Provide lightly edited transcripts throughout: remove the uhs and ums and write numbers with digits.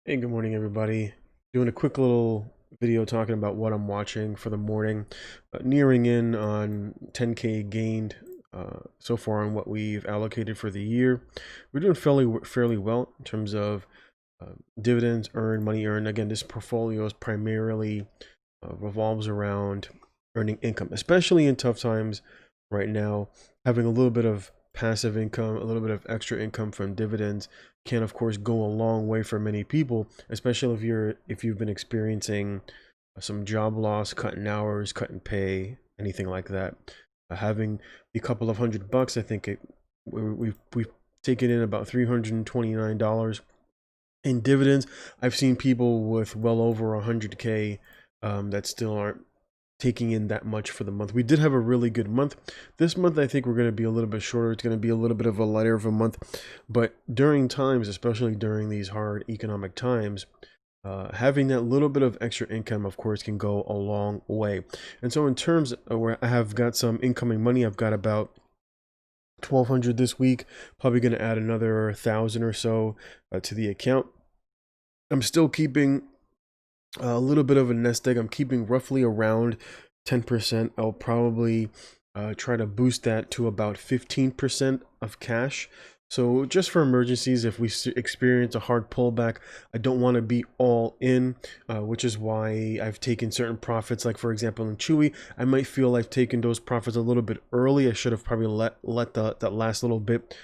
Hey, good morning, everybody. Doing a quick little video talking about what I'm watching for the morning. Nearing in on 10K gained so far on what we've allocated for the year. We're doing fairly well in terms of dividends earned, money earned. Again, this portfolio is primarily revolves around earning income, especially in tough times right now. Having a little bit of passive income, a little bit of extra income from dividends can of course go a long way for many people, especially if you've been experiencing some job loss, cutting hours, cutting pay, anything like that. Having a couple of $100, I think we've taken in about $329 in dividends. I've seen people with well over 100K that still aren't taking in that much for the month. We did have a really good month. This month, I think we're going to be a little bit shorter. It's going to be a little bit of a lighter of a month. But during times, especially during these hard economic times, having that little bit of extra income, of course, can go a long way. And so in terms of where I have got some incoming money, I've got about 1,200 this week, probably going to add another 1,000 or so to the account. I'm still keeping a little bit of a nest egg. I'm keeping roughly around 10%. I'll probably try to boost that to about 15% of cash. So just for emergencies, if we experience a hard pullback, I don't want to be all in, which is why I've taken certain profits. Like for example, in Chewy, I might feel I've taken those profits a little bit early. I should have probably let that last little bit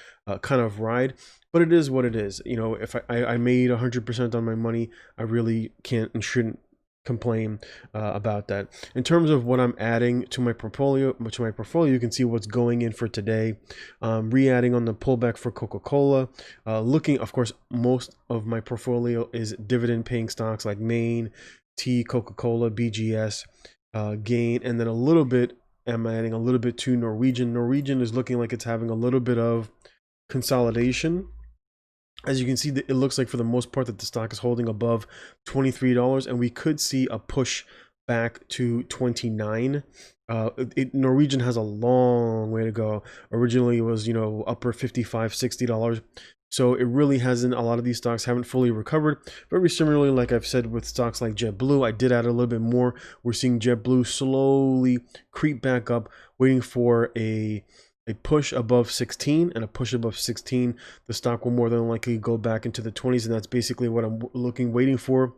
kind of ride. But it is what it is. You know, if I made 100% on my money, I really can't and shouldn't complain about that. In terms of what I'm adding to my portfolio, you can see what's going in for today. Re-adding on the pullback for Coca-Cola. Looking, of course, most of my portfolio is dividend-paying stocks like Maine, T, Coca-Cola, BGS, Gain, and then a little bit. I'm adding a little bit to Norwegian. Norwegian is looking like it's having a little bit of consolidation. As you can see, it looks like for the most part that the stock is holding above $23, and we could see a push back to 29. Norwegian has a long way to go. Originally, it was upper 55, $60. So it really hasn't. A lot of these stocks haven't fully recovered. Very similarly, like I've said with stocks like JetBlue, I did add a little bit more. We're seeing JetBlue slowly creep back up, waiting for a push above 16, and a push above 16, the stock will more than likely go back into the 20s, and that's basically what I'm waiting for.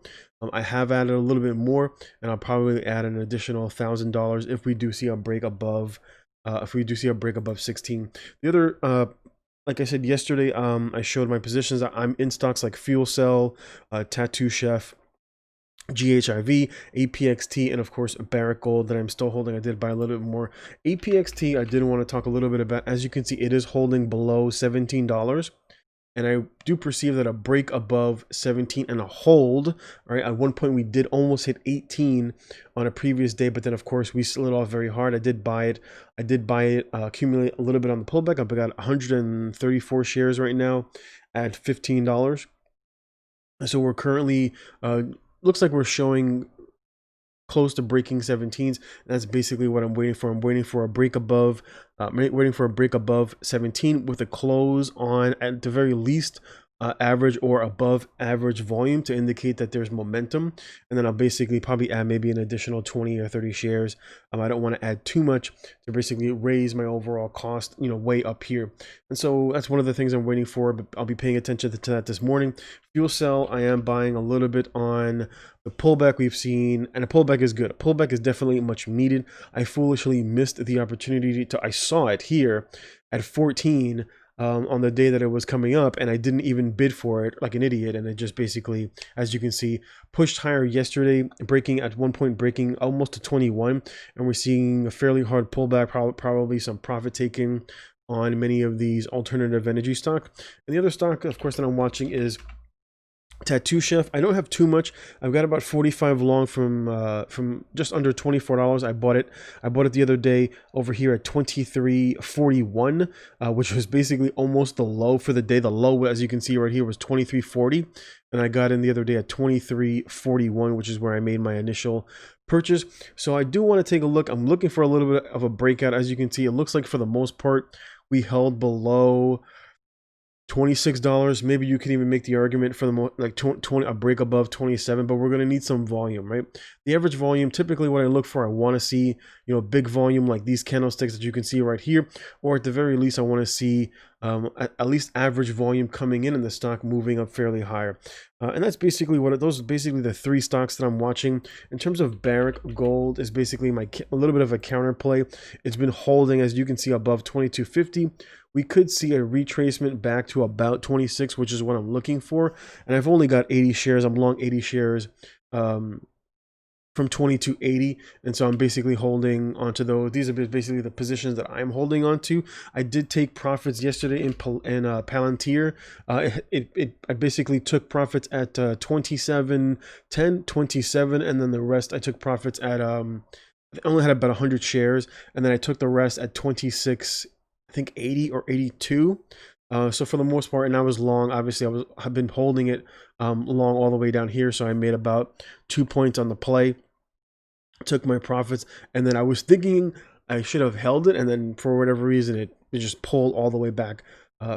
I have added a little bit more, and I'll probably add an additional $1,000 if we do see a break above 16. The other like I said yesterday, I showed my positions. I'm in stocks like FCEL, Tattoo Chef, GHIV, APXT, and of course Barrick Gold that I'm still holding. I did buy a little bit more. APXT, I did want to talk a little bit about. As you can see, it is holding below $17, and I do perceive that a break above 17 and a hold. Right, at one point we did almost hit 18 on a previous day, but then of course we slid off very hard. I did buy it, accumulate a little bit on the pullback. I've got 134 shares right now at $15. So we're currently looks like we're showing close to breaking 17s. That's basically what I'm waiting for. I'm waiting for a break above 17 with a close on, at the very least, average or above average volume to indicate that there's momentum. And then I'll basically probably add maybe an additional 20 or 30 shares. I don't want to add too much to basically raise my overall cost, way up here. And so that's one of the things I'm waiting for, but I'll be paying attention to that this morning. FCEL, I am buying a little bit on the pullback we've seen, and a pullback is good. A pullback is definitely much needed. I foolishly missed the opportunity I saw it here at 14 on the day that it was coming up, and I didn't even bid for it like an idiot, and it just basically, as you can see, pushed higher yesterday, at one point breaking almost to 21, and we're seeing a fairly hard pullback, probably some profit taking on many of these alternative energy stock. And the other stock, of course, that I'm watching is Tattoo Chef. I don't have too much. I've got about 45 long from just under $24. I bought it the other day over here at 23.41, which was basically almost the low for the day. The low, as you can see right here, was 23.40, and I got in the other day at 23.41, which is where I made my initial purchase. So I do want to take a look. I'm looking for a little bit of a breakout. As you can see, it looks like for the most part we held below $26. Maybe you can even make the argument for the like 20, a break above 27, but we're going to need some volume, right? The average volume, typically what I look for, I want to see, big volume like these candlesticks that you can see right here, or at the very least, I want to see at least average volume coming in the stock moving up fairly higher. And that's basically those are basically the three stocks that I'm watching. In terms of Barrick Gold is basically a little bit of a counterplay. It's been holding, as you can see, above 2250. We could see a retracement back to about 26, which is what I'm looking for. And I've only got 80 shares. I'm long 80 shares from 2280, and so I'm basically holding onto those. These are basically the positions that I'm holding onto. I did take profits yesterday in Palantir. I basically took profits at 27.10, 27, and then the rest I took profits at I only had about 100 shares, and then I took the rest at 26, I think 80 or 82. So for the most part, and I was long, obviously I've been holding it long all the way down here, so I made about 2 points on the play, took my profits, and then I was thinking I should have held it, and then for whatever reason it just pulled all the way back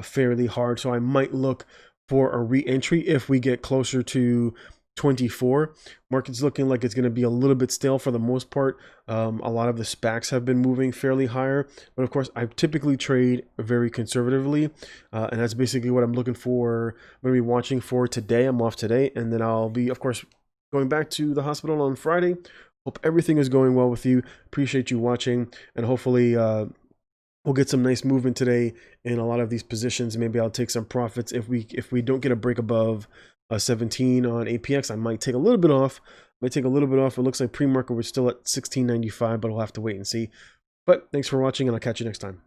fairly hard. So I might look for a re-entry if we get closer to 24. Market's looking like it's going to be a little bit stale for the most part. A lot of the SPACs have been moving fairly higher, but of course I typically trade very conservatively, and that's basically what I'm looking for. I'm going to be watching for today. I'm off today, and then I'll be, of course, going back to the hospital on Friday. Hope everything is going well with you. Appreciate you watching, and hopefully we'll get some nice movement today in a lot of these positions. Maybe I'll take some profits if we don't get a break above 17 on APX. I might take a little bit off. It looks like pre-market we're still at 16.95, but we'll have to wait and see. But thanks for watching, and I'll catch you next time.